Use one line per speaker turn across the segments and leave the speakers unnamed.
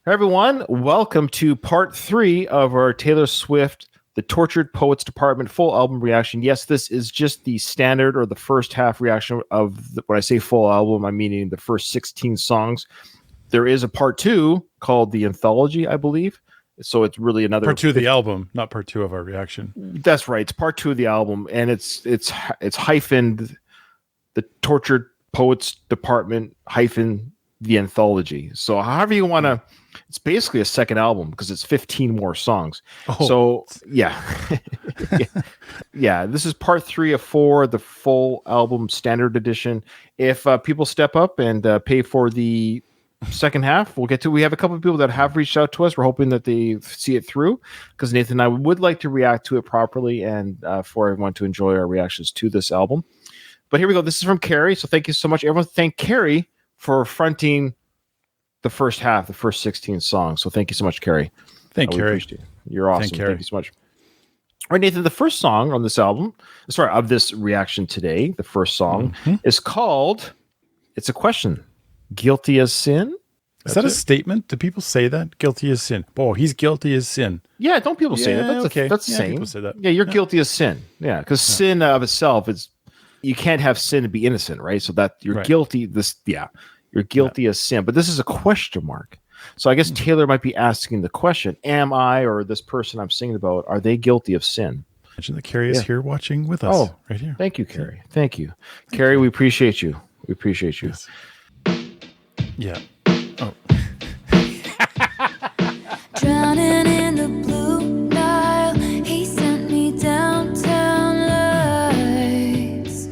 Hey everyone, welcome to part 3 of our Taylor Swift, The Tortured Poets Department full album reaction. Yes, this is just the standard or the first half reaction of when I say full album, I'm meaning the first 16 songs. There is a part 2 called The Anthology, I believe. So it's really another
part 2 of the album, not part 2 of our reaction.
That's right. It's part 2 of the album, and it's hyphened The Tortured Poets Department hyphen The Anthology. So however you want to, it's basically a second album because it's 15 more songs. Oh. So yeah. Yeah, this is part 3 of 4, the full album standard edition. If people step up and pay for the second half, we'll get to. We have a couple of people that have reached out to us. We're hoping that they see it through because Nathan and I would like to react to it properly and for everyone to enjoy our reactions to this album. But here we go. This is from Carrie. So thank you so much. Everyone thank Carrie for fronting the first half, the first 16 songs. So thank you so much, Carrie.
Thank you, Carrie.
You're awesome. Thank you so much. All right, Nathan, the first song on this album, of this reaction today, the first song is called, it's a question, Guilty as Sin?
Is that a statement? Do people say that? Guilty as sin. Oh, he's guilty as sin.
Yeah, don't people say that? That's okay. That's the same. People say that. Yeah, you're guilty as sin. Yeah, because sin of itself is, you can't have sin and be innocent, right? So that you're guilty, you're guilty as sin. But this is a question mark. So I guess Taylor might be asking the question, am I or this person I'm singing about, are they guilty of sin?
Imagine that Carrie is here watching with us. Oh, right here.
Thank you, Carrie. Thank you. Carrie, we appreciate you. We appreciate you.
Yes. Yeah. Oh.
Drowning in the blue Nile, he sent me downtown lights.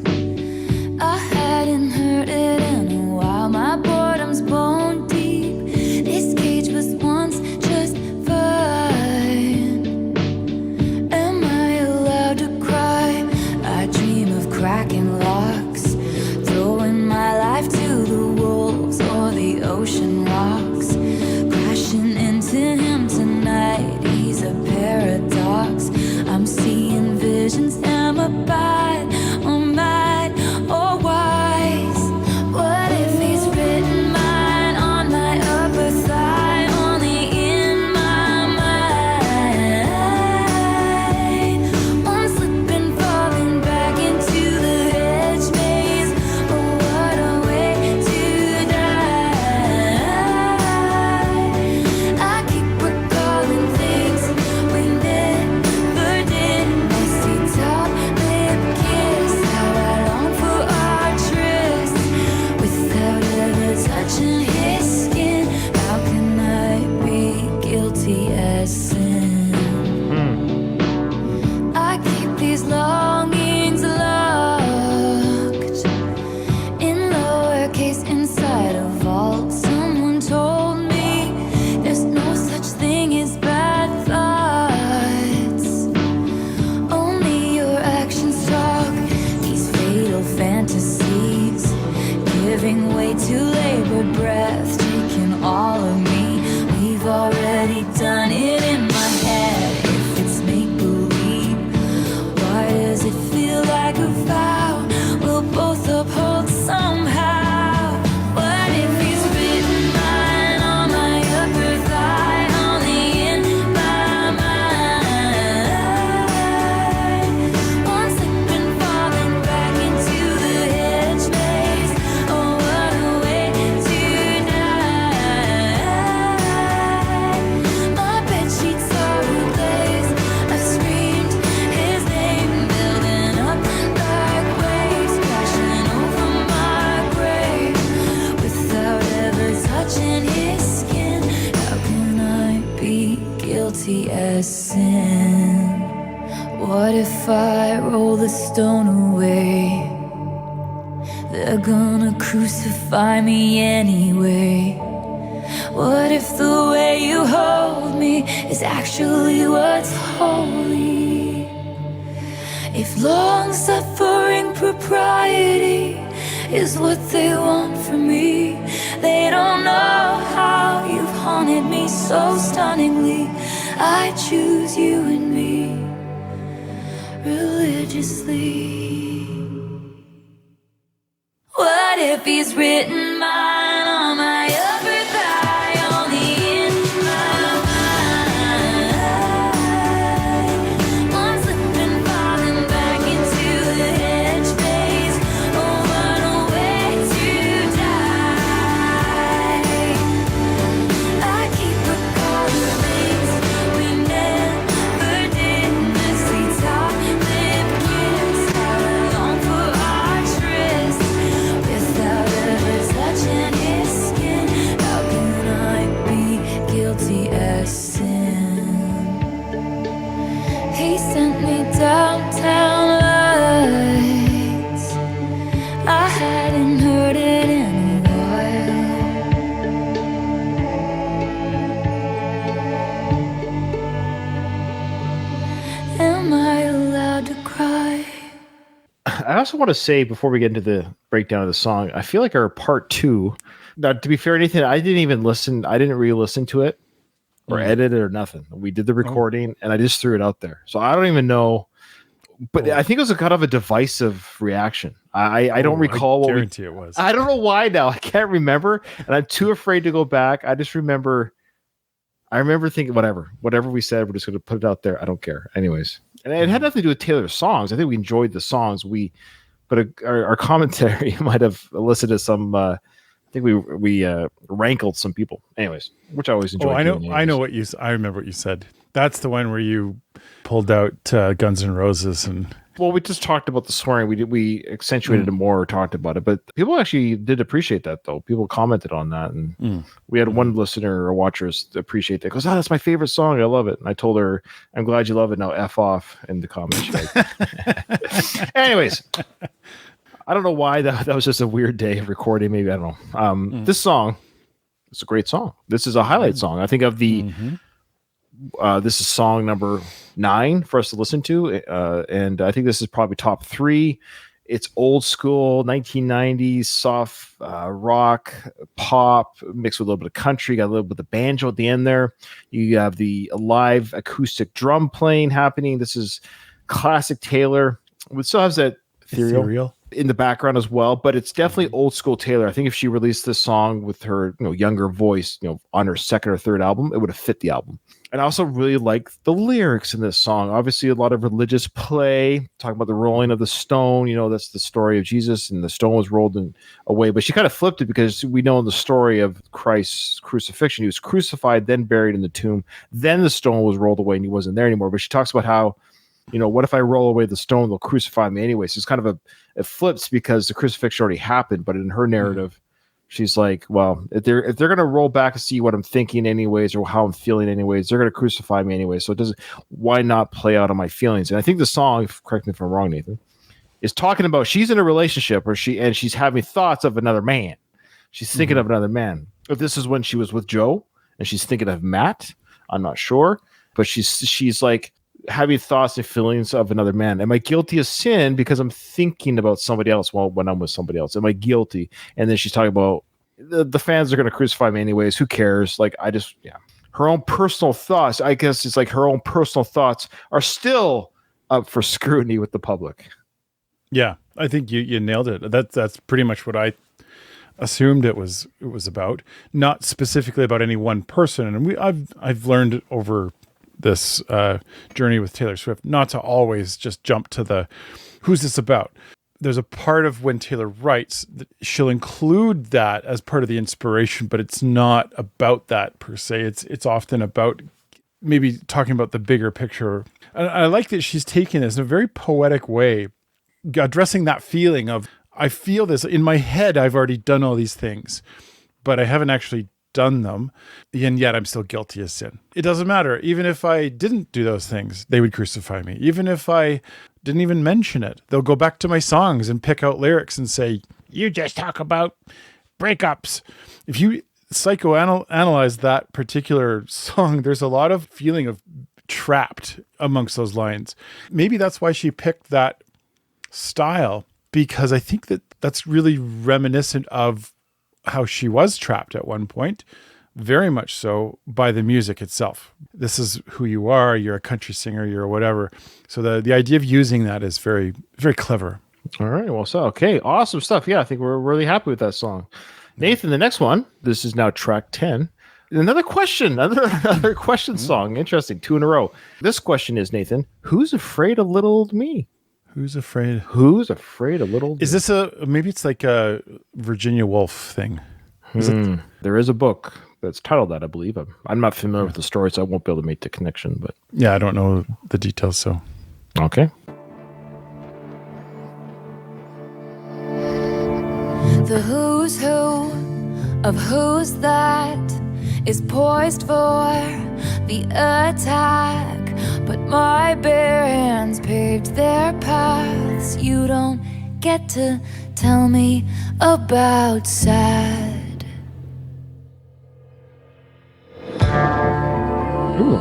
I hadn't heard it in a while, my boredom's bone deep. This cage was once just fine. Am I allowed to cry? I dream of cracking locks, throwing my life to the wolves or the ocean rocks, crashing into him tonight. He's a paradox. I'm seeing visions. Am I bad or mad or wise? What if he's written mine on my upper thigh, only in my mind? One slipping, falling back into the hedge maze. Oh, what a way to die. I keep recalling things we never did. Messy top lip kiss, how I long for our tryst without ever touching his skin. How can I be guilty as sin? I keep these longings locked in lowercase inside a vault. Someone told me there's no such thing as bad thoughts, only your actions talk. These fatal fantasies giving way to labored breath, taking all of me. We've already done it in my head. If it's make-believe, why does it feel like a vow we'll both uphold somehow? What if he's written mine on my upper thigh, only in my mind? One slipping, falling back into the hedge maze. Oh, what a way to die. My bedsheets are ablaze. I've screamed his name, building up like waves, crashing over my grave without ever touching his skin. How can I be guilty as sin? What if I roll the stone away? They're gonna crucify me anyway. What if the way you hold me is actually what's holy? If long-suffering propriety is what they want from me, they don't know how you've haunted me so stunningly. I choose you and me religiously. What if he's written mine on my upper thigh, only in
also want to say before we get into the breakdown of the song, I feel like our part 2. Now, to be fair, Nathan, I didn't even listen. I didn't re-listen to it or edit it or nothing. We did the recording and I just threw it out there. So I don't even know. But I think it was a kind of a divisive reaction. I don't recall
I guarantee it was.
I don't know why now. I can't remember, and I'm too afraid to go back. I just remember. I remember thinking, whatever we said, we're just going to put it out there. I don't care, anyways. And it had nothing to do with Taylor's songs. I think we enjoyed the songs. But our commentary might have elicited some. I think we rankled some people, anyways, which I always enjoy.
I know what you. I remember what you said. That's the one where you pulled out Guns N' Roses and.
Well, we just talked about the swearing. We accentuated it more, or talked about it, but people actually did appreciate that, though. People commented on that, and we had one listener or watchers appreciate that. Goes, "Oh, that's my favorite song. I love it." And I told her, "I'm glad you love it. Now f off" in the comments. Anyways, I don't know why that was just a weird day of recording. Maybe I don't know. This song, it's a great song. This is a highlight song. I think of the. This is song number 9 for us to listen to, and I think this is probably top 3. It's old school 1990s soft rock, pop mixed with a little bit of country. Got a little bit of banjo at the end there. You have the live acoustic drum playing happening. This is classic Taylor. It still has that ethereal in the background as well, but it's definitely old school Taylor. I think if she released this song with her younger voice, on her second or third album, it would have fit the album. And I also really like the lyrics in this song. Obviously, a lot of religious play, talking about the rolling of the stone. That's the story of Jesus, and the stone was rolled away. But she kind of flipped it because we know in the story of Christ's crucifixion, he was crucified, then buried in the tomb. Then the stone was rolled away and he wasn't there anymore. But she talks about how, what if I roll away the stone? They'll crucify me anyway. So it's kind of it flips because the crucifixion already happened. But in her narrative, she's like, well, if they're going to roll back and see what I'm thinking anyways, or how I'm feeling anyways, they're going to crucify me anyway. So why not play out on my feelings? And I think the song, correct me if I'm wrong, Nathan, is talking about she's in a relationship where she's having thoughts of another man. She's thinking of another man. If this is when she was with Joe and she's thinking of Matt, I'm not sure, but she's like having thoughts and feelings of another man. Am I guilty of sin because I'm thinking about somebody else when I'm with somebody else? Am I guilty? And then she's talking about the fans are going to crucify me anyways. Who cares? Like, her own personal thoughts. I guess it's like her own personal thoughts are still up for scrutiny with the public. Yeah,
I think you nailed it. That's pretty much what I assumed it was about. Not specifically about any one person. And I've learned over this journey with Taylor Swift not to always just jump to the who's this about. There's a part of when Taylor writes that she'll include that as part of the inspiration, but it's not about that per se. It's often about maybe talking about the bigger picture. And I like that she's taking this in a very poetic way, addressing that feeling of, I feel this in my head. I've already done all these things, but I haven't actually done them, and yet I'm still guilty of sin. It doesn't matter. Even if I didn't do those things, they would crucify me. Even if I didn't even mention it, they'll go back to my songs and pick out lyrics and say, you just talk about breakups. If you psychoanalyze that particular song, there's a lot of feeling of trapped amongst those lines. Maybe that's why she picked that style, because I think that's really reminiscent of how she was trapped at one point, very much so by the music itself. This is who you are. You're a country singer. You're whatever. So the idea of using that is very, very clever.
All right. Well, so, okay. Awesome stuff. Yeah, I think we're really happy with that song. Nathan, the next one, this is now track 10. Another question, another question song. Interesting. 2 in a row. This question is, Nathan, who's afraid of little old me?
Who's afraid
of little?
Is this maybe it's like a Virginia Woolf thing?
There is a book that's titled that, I believe. I'm not familiar with the story, so I won't be able to make the connection. But
yeah, I don't know the details. So
okay.
The who's who of who's that is poised for the attack, but my bare hands paved their paths. You don't get to tell me about sad.
Ooh,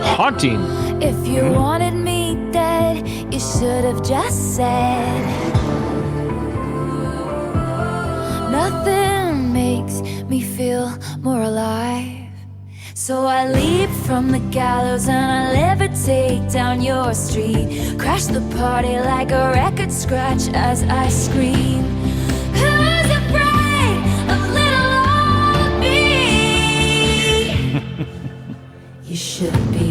haunting.
If you wanted me dead, you should have just said Nothing makes me feel more alive. So I leap from the gallows and I levitate down your street. Crash the party like a record scratch as I scream. Who's afraid of little old me? You should be.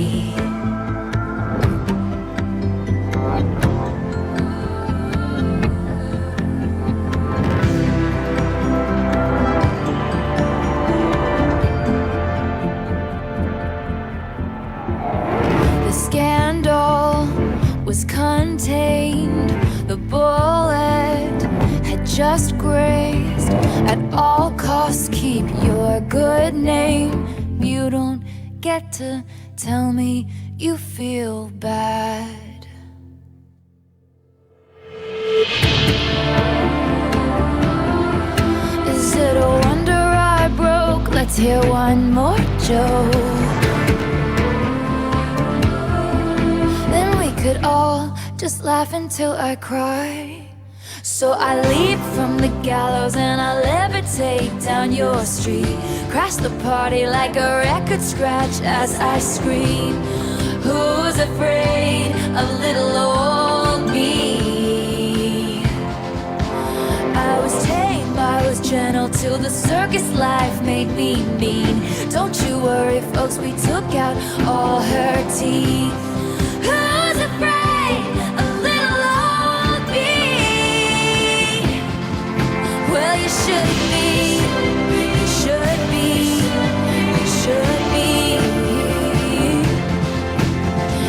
Was contained, the bullet had just grazed. At all costs, keep your good name. You don't get to tell me you feel bad. Is it a wonder I broke? Let's hear one more joke. Could all just laugh until I cry. So I leap from the gallows and I levitate down your street. Crash the party like a record scratch as I scream. Who's afraid of little old me? I was tame, I was gentle till the circus life made me mean. Don't you worry folks, we took out all her teeth. Who's afraid of little old me? Well, you should be, you should be, you should be,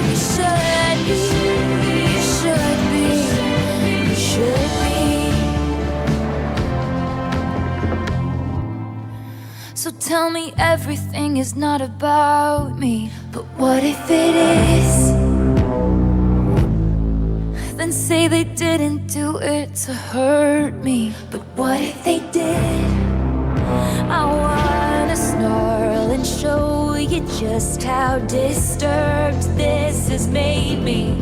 you should be, you should be, you should be. So tell me everything is not about me, but what if it is? Then say they didn't do it to hurt me. But what if they did? I wanna snarl and show you just how disturbed this has made me.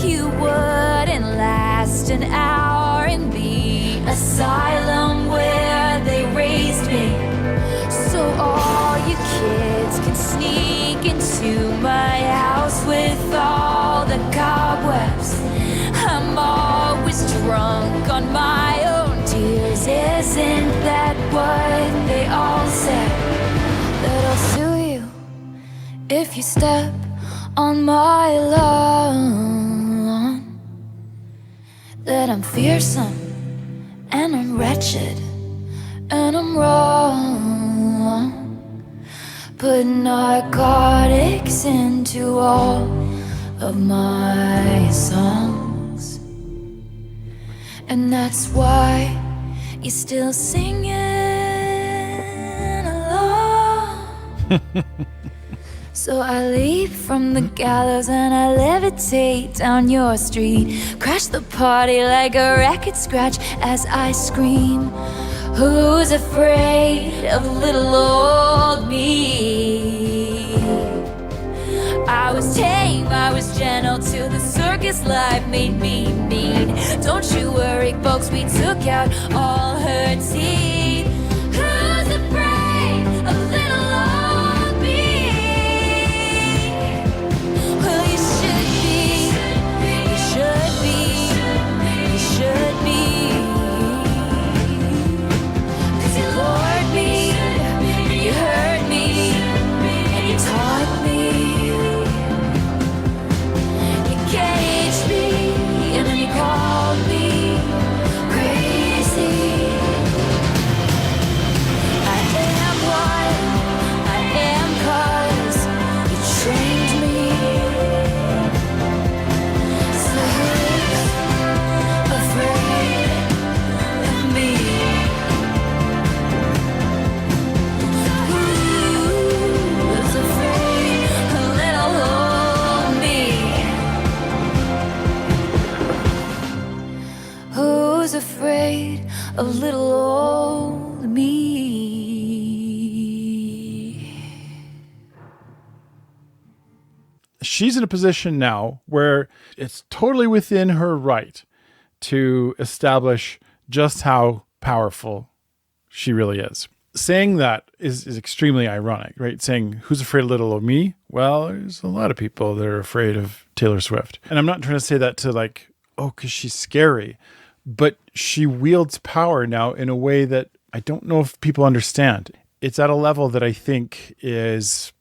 You wouldn't last an hour in the asylum where they raised me. So all you kids can sneak into my house with all the cobwebs. I'm always drunk on my own tears. Isn't that what they all say? That I'll sue you if you step on my lawn. That I'm fearsome and I'm wretched and I'm wrong. Put narcotics into all of my songs. And that's why you're still singing along. So I leap from the gallows and I levitate down your street. Crash the party like a record scratch as I scream. Who's afraid of little old me? I was tame, I was gentle till the circus life made me mean. Don't you worry, folks, we took out all her teeth. Who's afraid of little old me? Well, you should be, you should be, you should be. 'Cause you lured me, you hurt me, and you taught me. Caged me, and then you called me crazy. I am what I am 'cause you trained me. So who's afraid of me? Who's afraid of little old me? Who's afraid of little old me?
She's in a position now where it's totally within her right to establish just how powerful She really is. Saying that is extremely ironic, right? Saying, who's afraid of little of me? Well, there's a lot of people that are afraid of Taylor Swift. And I'm not trying to say that to like, oh, because she's scary. But she wields power now in a way that I don't know if people understand. It's at a level that I think has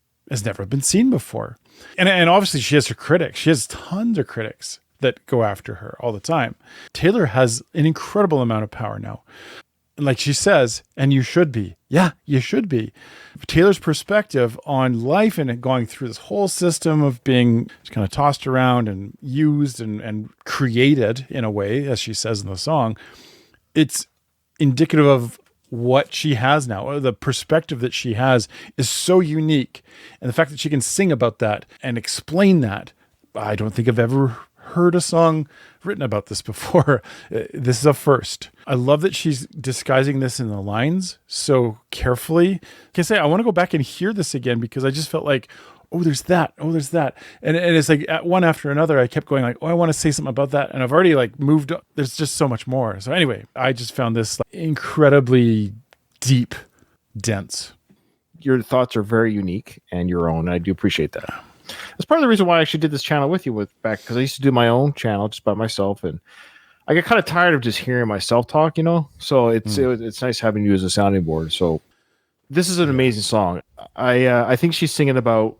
never been seen before. And obviously she has her critics. She has tons of critics that go after her all the time. Taylor has an incredible amount of power now. Like she says, and you should be. Yeah, you should be. Taylor's perspective on life and going through this whole system of being kind of tossed around and used and created in a way, as she says in the song, it's indicative of what she has now. The perspective that she has is so unique. And the fact that she can sing about that and explain that, I don't think I've ever heard a song written about this before. This is a first. I love that she's disguising this in the lines so carefully. Like I say, I want to go back and hear this again because I just felt like, oh, there's that. Oh, there's that. And it's like at one after another, I kept going like, oh, I want to say something about that. And I've already like moved up. There's just so much more. So anyway, I just found this like, incredibly deep, dense.
Your thoughts are very unique and your own. I do appreciate that. That's part of the reason why I actually did this channel with you because I used to do my own channel just by myself, and I get kind of tired of just hearing myself talk, So it's nice having you as a sounding board. So this is an amazing song. I think she's singing about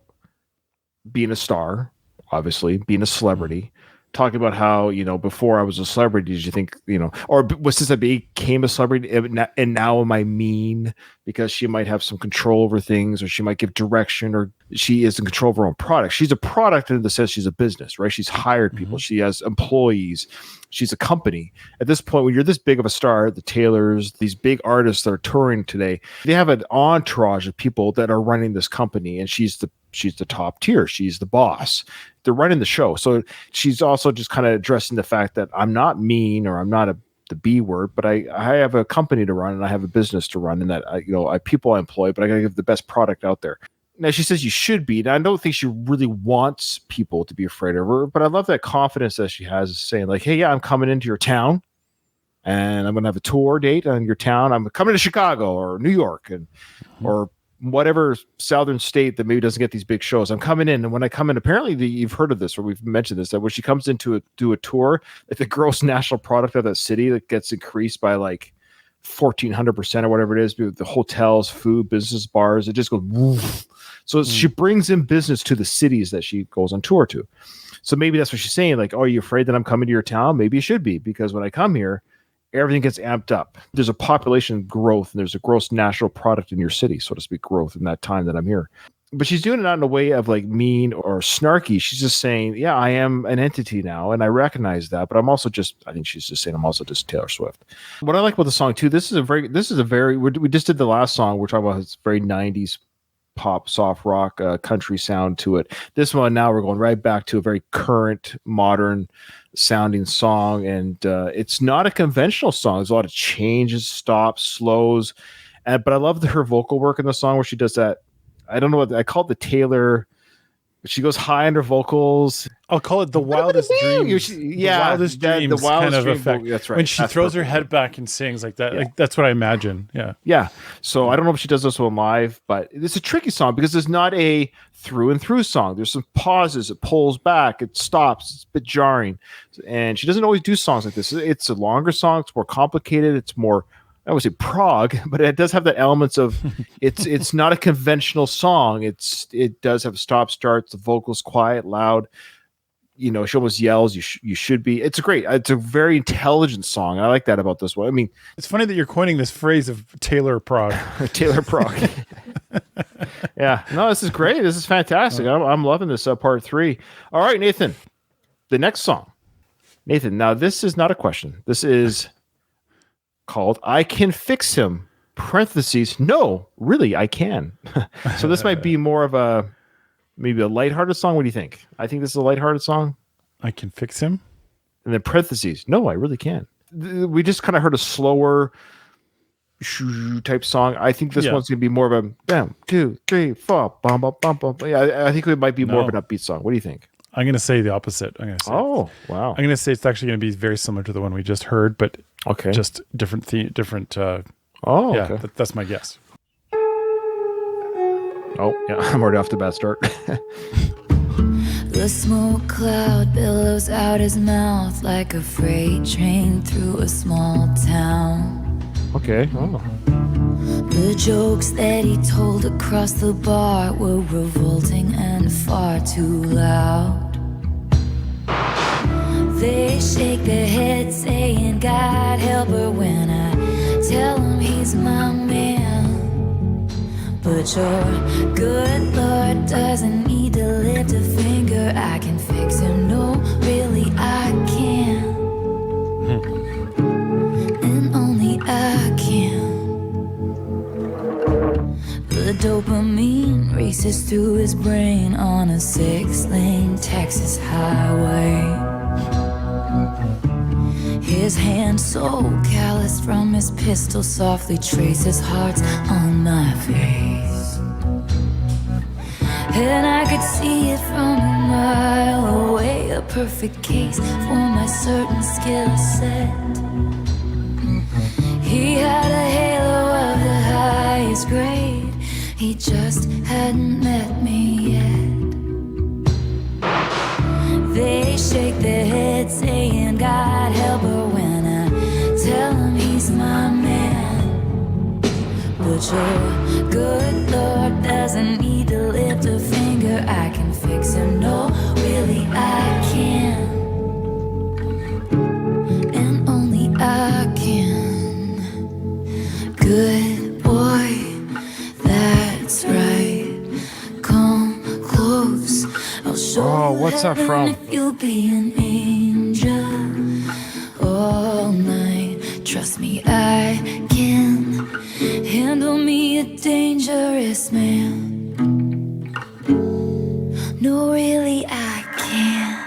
being a star, obviously being a celebrity, talking about how before I was a celebrity, did you think or since I became a celebrity and now am I mean because she might have some control over things, or she might give direction, or she is in control of her own product. She's a product in the sense she's a business, right? She's hired people. She has employees. She's a company. At this point, when you're this big of a star, the Taylors, these big artists that are touring today, they have an entourage of people that are running this company, and she's the top tier. She's the boss. They're running the show. So she's also just kind of addressing the fact that I'm not mean, or I'm not the B word, but I have a company to run and I have a business to run, and that I people I employ, but I got to give the best product out there. Now she says you should be. Now I don't think she really wants people to be afraid of her, but I love that confidence that she has, saying like, hey, yeah, I'm coming into your town and I'm going to have a tour date on your town. I'm coming to Chicago or New York or whatever southern state that maybe doesn't get these big shows. I'm coming in, and when I come in, apparently you've heard of this, or we've mentioned this, that when she comes in to do a tour, like the gross national product of that city that gets increased by like 1,400% or whatever it is, the hotels, food, business, bars, it just goes woof. So she brings in business to the cities that she goes on tour to. So maybe that's what she's saying, like, oh, are you afraid that I'm coming to your town? Maybe you should be, because when I come here, everything gets amped up. There's a population growth, and there's a gross national product in your city, so to speak, growth in that time that I'm here. But she's doing it not in a way of like mean or snarky. She's just saying, yeah, I am an entity now, and I recognize that, but I think she's just saying I'm also just Taylor Swift. What I like about the song too, we just did the last song. We're talking about this very 90s pop, soft rock, country sound to it. This one, now we're going right back to a very current, modern sounding song, and it's not a conventional song. There's a lot of changes, stops, slows, but I love her vocal work in the song where she does that. I don't know what I call it, the Taylor. She goes high on her vocals.
I'll call it the wildest dreams.
Yeah,
the wildest dreams kind of effect.
That's right.
When she throws her head back and sings like that, like that's what I imagine. Yeah.
Yeah. So I don't know if she does this one live, but it's a tricky song because it's not a through and through song. There's some pauses. It pulls back. It stops. It's a bit jarring. And she doesn't always do songs like this. It's a longer song. It's more complicated. It's more, I would say prog, but it does have the elements of it's not a conventional song. It does have stop starts, the vocals quiet, loud. She almost yells, you should be. It's a very intelligent song. I like that about this one. I mean,
it's funny that you're coining this phrase of Taylor prog.
Taylor prog. Yeah. No, this is great. This is fantastic. I'm loving this part 3. All right, Nathan. The next song. Nathan, now this is not a question. This is called I Can Fix Him, parentheses, no, really, I can. So this might be more of maybe a lighthearted song. What do you think? I think this is a lighthearted song.
I can fix him.
And then parentheses, no, I really can. We just kind of heard a slower type song. I think this one's going to be more of a 1, 2, 3, 4, bum, bum, bum, bum. Yeah, I think it might be more of an upbeat song. What do you think?
I'm going to say the opposite.
Wow.
I'm going to say it's actually going to be very similar to the one we just heard, but just different
Oh,
Yeah,
okay.
that's my guess.
Oh, yeah. I'm already off to a bad start.
The smoke cloud billows out his mouth like a freight train through a small town.
Okay. Oh.
The jokes that he told across the bar were revolting and far too loud. They shake their heads saying, God help her, when I tell him he's my man. But your good Lord doesn't need to lift a finger. I can fix him, no, really I can. And only I can. The dopamine races through his brain on a 6-lane Texas highway. His hand so calloused from his pistol softly traces hearts on my face. And I could see it from a mile away, a perfect case for my certain skill set. He had a halo of the highest grade, he just hadn't met me yet. They shake their heads saying, God help her, when I tell him he's my man. But your good Lord doesn't need to lift a finger. I can fix him, no, really I can. And only I can. Good boy, that's right. Come close, I'll show
Oh,
you
what's that
heaven
from?
if you'll be an angel all night. Trust me, I can handle me a dangerous man. No, really, I can.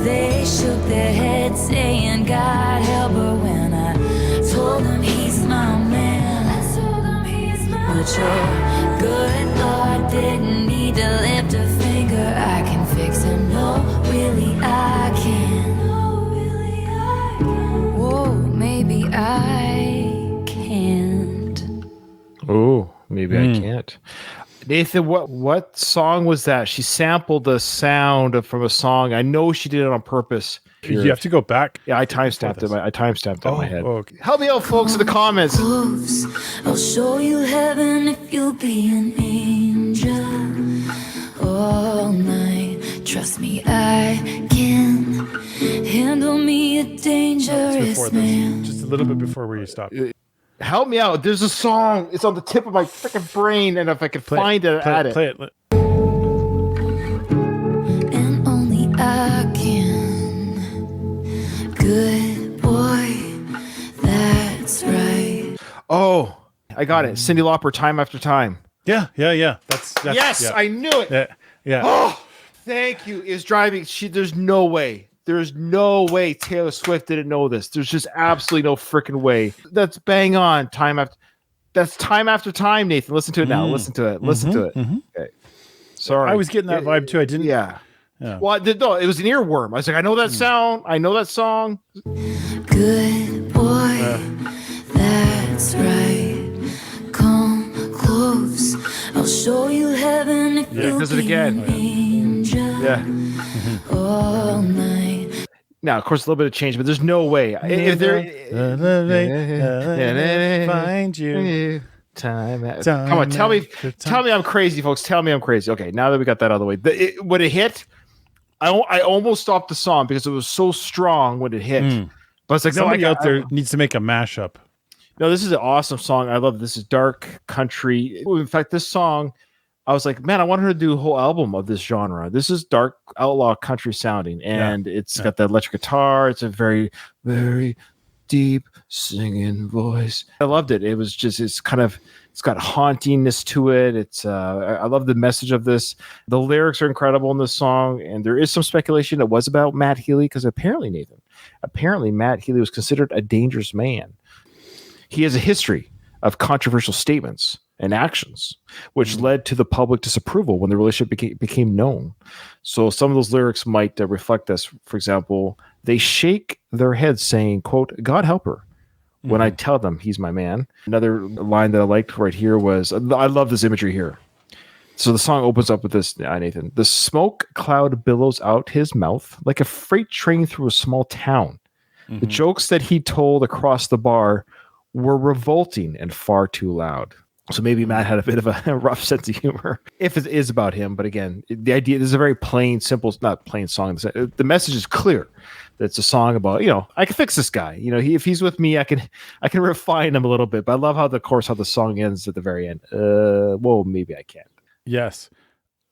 They shook their heads saying, God help her, when I told them he's my man. But your good Lord didn't need to lift a finger. I can fix him, no, really I can. Whoa, maybe I can't.
Oh, maybe I can't. Nathan, what song was that? She sampled the sound from a song. I know she did it on purpose.
You have to go back.
Yeah, I timestamped
this.
it. I timestamped it in my head.
Okay.
Help me out, folks, in the comments.
Close, I'll show you heaven if you'll be an angel all night. Trust me, I can handle me a
It's
dangerous
before
man.
this. Just a little bit before where you stop.
Help me out. There's a song. It's on the tip of my freaking brain, and if I could find it, add it.
Play it.
And only I can. Good boy, that's right.
Oh, I got it. Cyndi Lauper, Time After Time.
Yeah. That's
Yes,
yeah.
I knew it.
Yeah.
Oh, thank you. Is driving. There's no way. There's no way Taylor Swift didn't know this. There's just absolutely no freaking way. That's bang on. That's Time After Time, Nathan. Listen to it now. Listen to it. Listen to it. Okay. Sorry.
I was getting that vibe too. I didn't.
Yeah.
Yeah.
Well, no, it was an earworm. I was like, I know that sound. I know that song.
Good boy, that's right. Come close, I'll show you heaven if
Yeah,
you'll
does it
be
again.
an angel
Yeah.
all night.
Now, of course, a little bit of change, but there's no way. If there,
Find you.
Come on, tell me I'm crazy, folks. Tell me I'm crazy. Okay, now that we got that out of the way, when it hit, I almost stopped the song because it was so strong when it hit. But it's like
Somebody out there needs to make a mashup.
No, this is an awesome song. I love it. This is dark country. In fact, this song, I was like, man, I want her to do a whole album of this genre. This is dark outlaw country sounding, and it's got that electric guitar. It's a very, very deep singing voice. I loved it. It was just, it's got hauntingness to it. It's I love the message of this. The lyrics are incredible in this song, and there is some speculation it was about Matt Healy, because apparently Matt Healy was considered a dangerous man. He has a history of controversial statements and actions, which led to the public disapproval when the relationship became known. So some of those lyrics might reflect this. For example, they shake their heads saying, quote, God help her, when I tell them he's my man. Another line that I liked right here was, I love this imagery here. So the song opens up with this, Nathan. The smoke cloud billows out his mouth like a freight train through a small town. The jokes that he told across the bar were revolting and far too loud. So maybe Matt had a bit of a rough sense of humor if it is about him. But again, the idea, this is a very plain, simple, not plain song. The message is clear. It's a song about, I can fix this guy. If he's with me, I can refine him a little bit. But I love how the song ends at the very end. Well, maybe I can't.
Yes.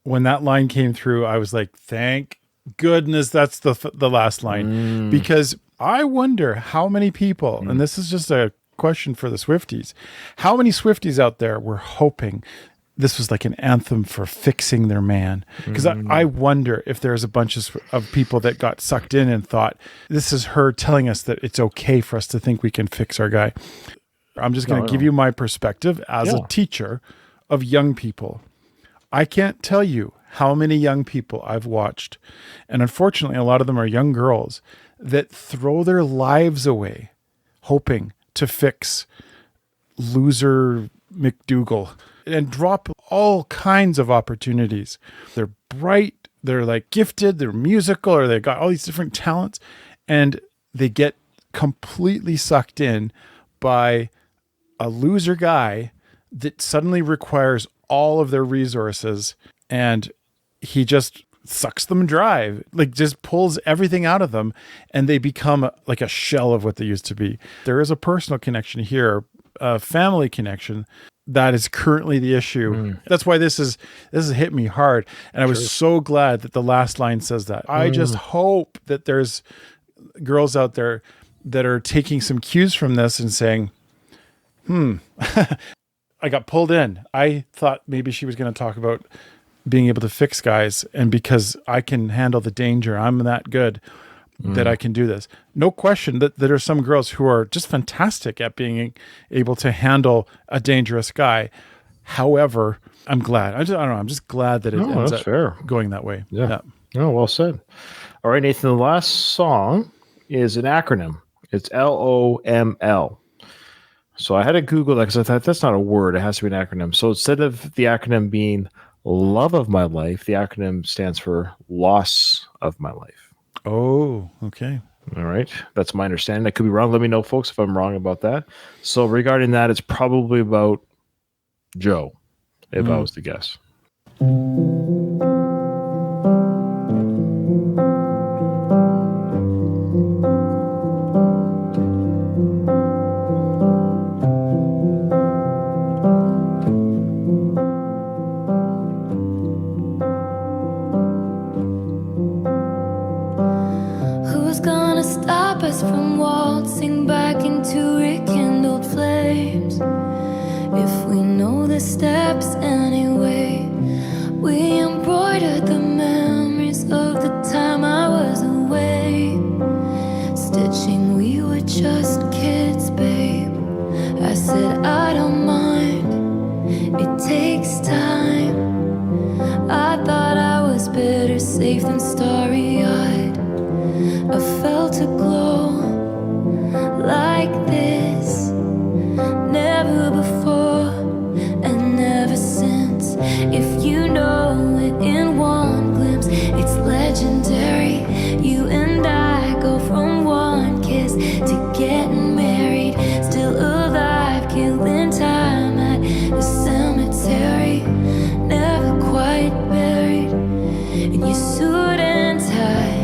When that line came through, I was like, thank goodness that's the last line. Because I wonder how many people, and this is just a question for the Swifties, how many Swifties out there were hoping this was like an anthem for fixing their man? Because I wonder if there's a bunch of people that got sucked in and thought, this is her telling us that it's okay for us to think we can fix our guy. I'm just going to give you my perspective as a teacher of young people. I can't tell you how many young people I've watched, and unfortunately a lot of them are young girls, that throw their lives away hoping to fix loser McDougal and drop all kinds of opportunities. They're bright, they're like gifted, they're musical, or they've got all these different talents, and they get completely sucked in by a loser guy that suddenly requires all of their resources, and he just sucks them dry, like just pulls everything out of them, and they become like a shell of what they used to be. There is a personal connection here, a family connection that is currently the issue. That's why this has hit me hard, and I was so glad that the last line says that. I just hope that there's girls out there that are taking some cues from this and saying, I got pulled in. I thought maybe she was going to talk about being able to fix guys, and because I can handle the danger, I'm that good that I can do this. No question that there are some girls who are just fantastic at being able to handle a dangerous guy. However, I'm glad. I don't know. I'm just glad that it ends up going that way.
Yeah. Oh, well said. All right, Nathan, the last song is an acronym. It's LOML. So I had to Google that because I thought that's not a word. It has to be an acronym. So instead of the acronym being love of my life, the acronym stands for loss of my life.
Oh, okay.
All right. That's my understanding. I could be wrong. Let me know, folks, if I'm wrong about that. So regarding that, it's probably about Joe, if I was to guess.
Who's gonna stop us from waltzing back into rekindled flames? If we know the steps anyway, we embroidered the memories of the time I was away. Stitching, we were just kids, babe. I said I don't mind, it takes time. I thought I was better safe than starry-eyed. I felt a glow like this, never before and never since. If you know it in one glimpse, it's legendary. You and I go from one kiss to getting married, still alive, killing time at the cemetery, never quite buried in your suit and tie.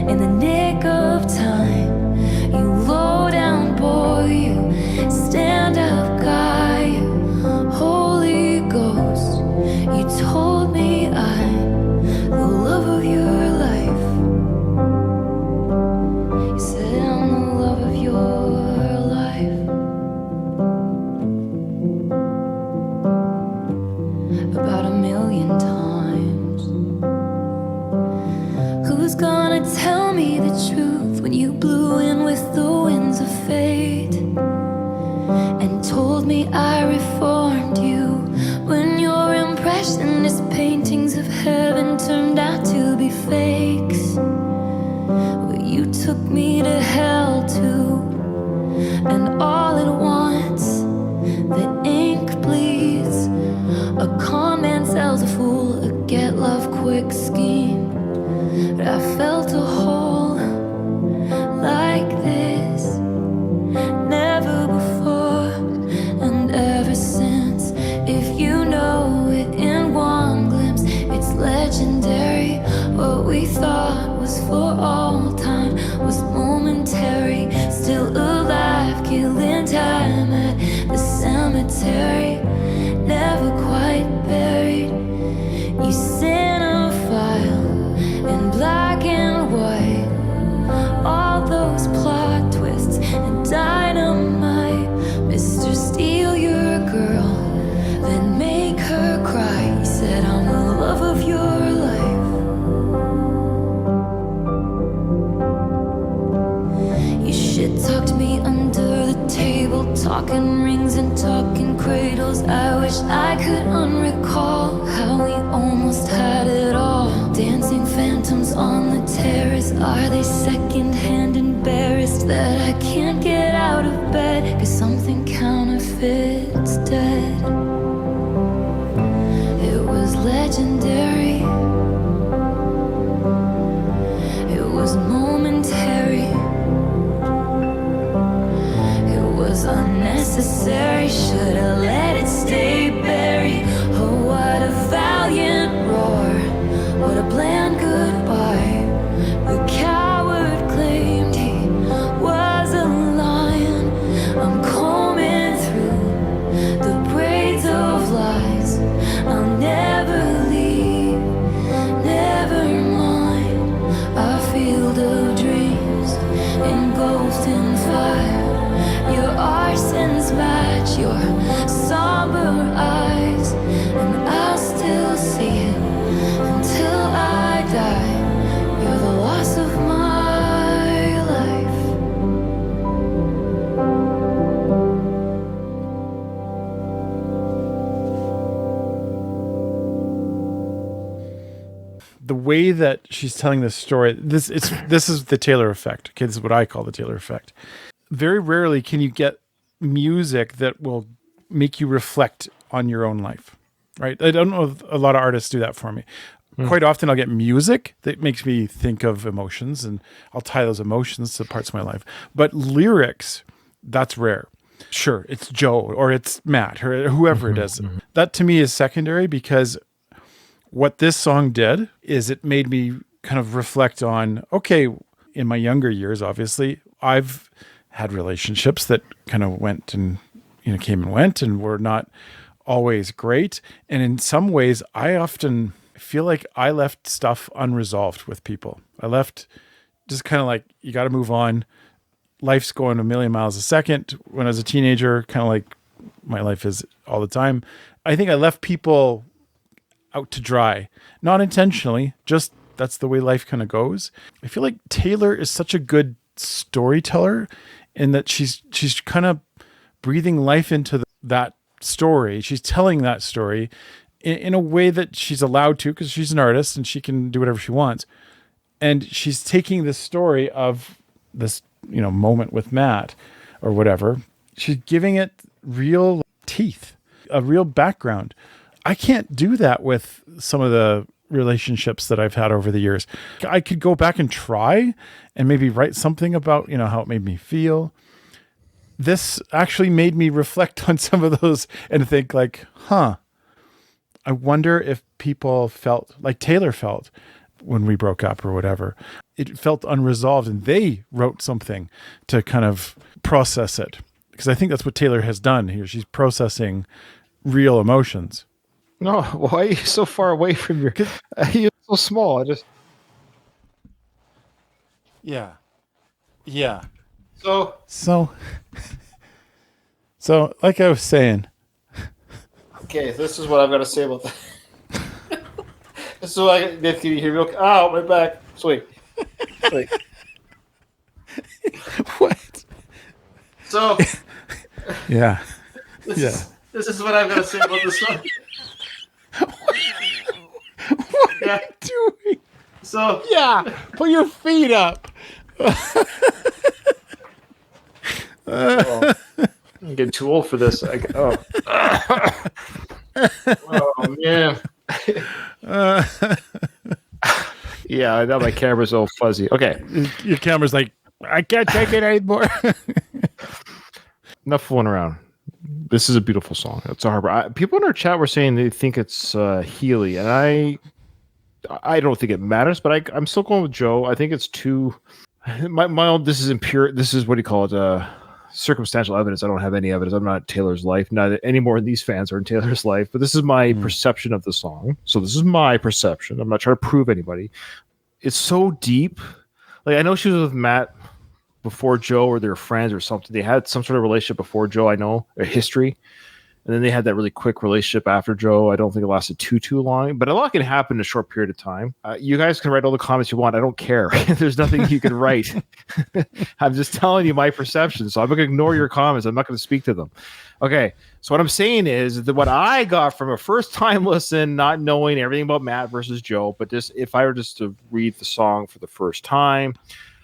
In the nick of time, you low down boy, you stand up guy, you Holy Ghost, you told me I'm the love of your life. You said I'm the love of your life. me I reformed you. When your impressionist paintings of heaven turned out to be fakes. Well, you took me to hell too. And all at once, the ink bleeds. A con man sells a fool a get love quick scheme. But I felt a hole like this never before and ever since. If you know it in one glimpse, it's legendary. What we thought was for all time was momentary. Still alive, killing time at the cemetery. Never quite buried. You cinephile in black and white. All those plot twists and dynamite. Mr. Steal your girl, then make her cry. He said, I'm the love of your life. You shit-talked me under the table, talking rings and talking cradles. I wish I could unrecall how we almost had it all. Dancing phantoms on the terrace. Are they secondhand embarrassed that I can't get out of bed? Cause something counterfeit's dead. It was legendary. It was momentary. It was unnecessary. Should've let it stay buried. Oh, what a valiant roar. What a bland goodbye. The coward claimed he was a lion. I'm combing through the braids of lies. I'll never leave, never mind. Our field of dreams engulfed in fire. Your arsons match your somber eyes, and I'll still see it until I die. You're the loss of my life.
The way that she's telling this story, this is the Taylor effect. Okay, this is what I call the Taylor effect. Very rarely can you get music that will make you reflect on your own life, right? I don't know if a lot of artists do that for me. Quite often I'll get music that makes me think of emotions, and I'll tie those emotions to parts of my life. But lyrics, that's rare. Sure, it's Joe or it's Matt or whoever it is. That to me is secondary, because what this song did is it made me kind of reflect on, okay, in my younger years, obviously, I've had relationships that kind of went and, came and went and were not always great. And in some ways, I often feel like I left stuff unresolved with people. I left just kind of like, you got to move on. Life's going a million miles a second. When I was a teenager, kind of like my life is all the time, I think I left people out to dry, not intentionally, just that's the way life kind of goes. I feel like Taylor is such a good storyteller in that she's kind of breathing life into that story. She's telling that story in a way that she's allowed to, because she's an artist and she can do whatever she wants. And she's taking the story of this, moment with Matt or whatever. She's giving it real teeth, a real background. I can't do that with some of the relationships that I've had over the years. I could go back and try and maybe write something about, how it made me feel. This actually made me reflect on some of those and think like, I wonder if people felt like Taylor felt when we broke up or whatever. It felt unresolved and they wrote something to kind of process it. Because I think that's what Taylor has done here. She's processing real emotions.
No, why are you so far away from your... You're so small.
Yeah.
So,
like I was saying.
okay, this is what I've got to say about that. This is what can you hear me? Okay? Ow, my back. Sweet.
What?
So,
Yeah.
This is what I'm gonna say about this song. Yeah.
Doing?
So
Yeah, put your feet up.
I'm getting too old for this. Oh man. Yeah, now my camera's all fuzzy. Okay,
Your camera's like, I can't take it anymore.
enough fooling around. This is a beautiful song. It's a harbor. People in our chat were saying they think it's Healy, and I don't think it matters. But I'm still going with Joe. I think it's too. My own. This is impure. This is what do you call it? Circumstantial evidence. I don't have any evidence. I'm not Taylor's life. Not any more than these fans are in Taylor's life. But this is my perception of the song. So this is my perception. I'm not trying to prove anybody. It's so deep. Like I know she was with Matt before Joe, or they were friends or something. They had some sort of relationship before Joe. I know a history. And then they had that really quick relationship after Joe. I don't think it lasted too long, but a lot can happen in a short period of time. You guys can write all the comments you want. I don't care. There's nothing you can write. I'm just telling you my perception. So I'm going to ignore your comments. I'm not going to speak to them. Okay. So what I'm saying is that what I got from a first time listen, not knowing everything about Matt versus Joe, but just if I were just to read the song for the first time,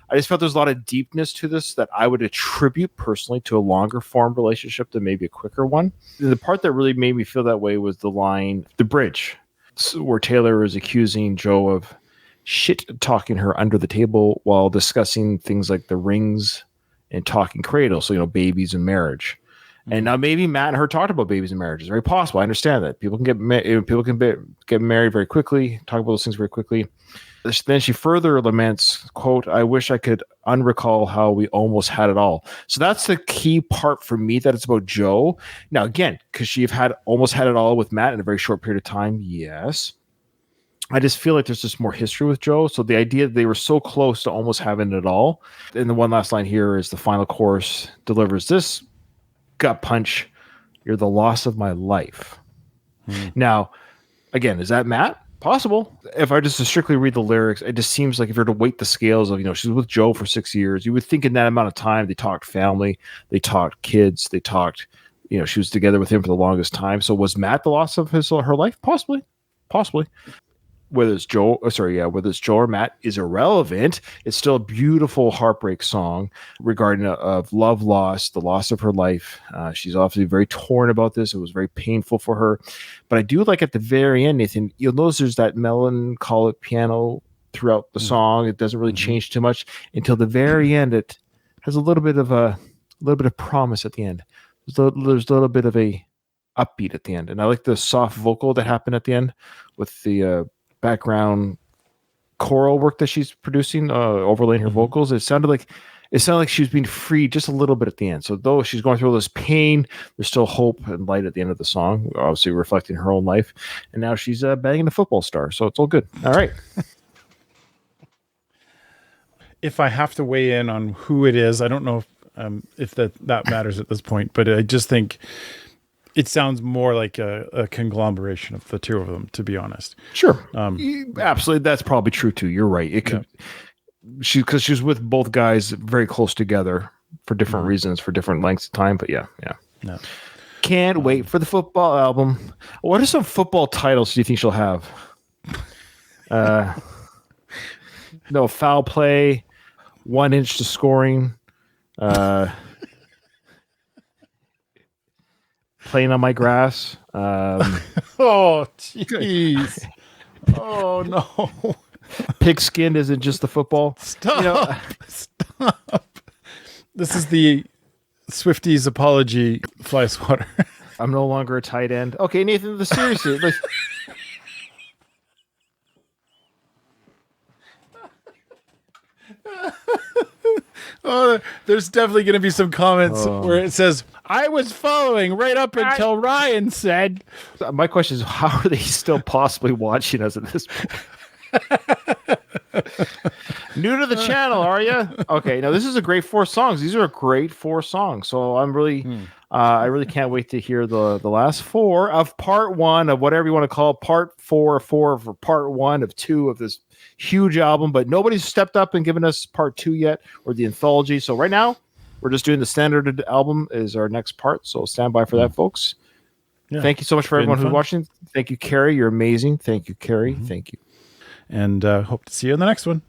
I just felt there's a lot of deepness to this that I would attribute personally to a longer form relationship than maybe a quicker one. The part that really made me feel that way was the line, the bridge, where Taylor is accusing Joe of shit talking her under the table while discussing things like the rings and talking cradle. So, babies and marriage. And now maybe Matt and her talked about babies and marriage. It's very possible. I understand that people can get married very quickly, talk about those things very quickly. Then she further laments, quote, I wish I could unrecall how we almost had it all. So that's the key part for me, that it's about Joe. Now, again, because she almost had it all with Matt in a very short period of time. Yes. I just feel like there's just more history with Joe. So the idea that they were so close to almost having it all. And the one last line here is the final chorus delivers this gut punch. You're the loss of my life. Now, again, is that Matt? Possible. If I just strictly read the lyrics, it just seems like if you're to weight the scales of, she's with Joe for 6 years, you would think in that amount of time, they talked family, they talked kids, they talked, she was together with him for the longest time. So was Matt the loss of her life? Possibly. Whether it's Joe or Matt is irrelevant. It's still a beautiful heartbreak song regarding of love lost, the loss of her life. She's obviously very torn about this. It was very painful for her. But I do like at the very end, Nathan, you'll notice there's that melancholic piano throughout the song. It doesn't really change too much until the very end. It has a little bit of promise at the end. There's a little bit of a upbeat at the end. And I like the soft vocal that happened at the end with the background choral work that she's producing, overlaying her vocals. It sounded like she was being freed just a little bit at the end. So though she's going through all this pain, there's still hope and light at the end of the song, obviously reflecting her own life. And now she's banging a football star. So it's all good. All right.
If I have to weigh in on who it is, I don't know if that matters at this point, but I just think it sounds more like a conglomeration of the two of them, to be honest.
Sure. Absolutely. That's probably true too. You're right. It could, because she's with both guys very close together for different reasons, for different lengths of time. But yeah. Can't wait for the football album. What are some football titles do you think she'll have? No, foul play, 1 inch to scoring, playing on my grass.
Oh, jeez. Oh, no.
Pigskin isn't just the football.
Stop. Stop. This is the Swifties apology, fly swatter.
I'm no longer a tight end. Okay, Nathan, seriously.
Oh, there's definitely going to be some comments where it says, I was following right up until Ryan said.
My question is, how are they still possibly watching us at this point? New to the channel, are you? Okay, now this is a great 4 songs. These are a great 4 songs. So I'm really, I really can't wait to hear the last 4 of part 1 of whatever you want to call it, part 4 for part 1 of 2 of this huge album. But nobody's stepped up and given us part 2 yet, or the anthology. So right now, We're just doing the standard album is our next part, so stand by for that, folks.
Yeah.
Thank you so much for
Been
everyone who's
fun.
watching. Thank you, Carrie. You're amazing. Thank you, Carrie. Thank you.
And hope to see you in the next one.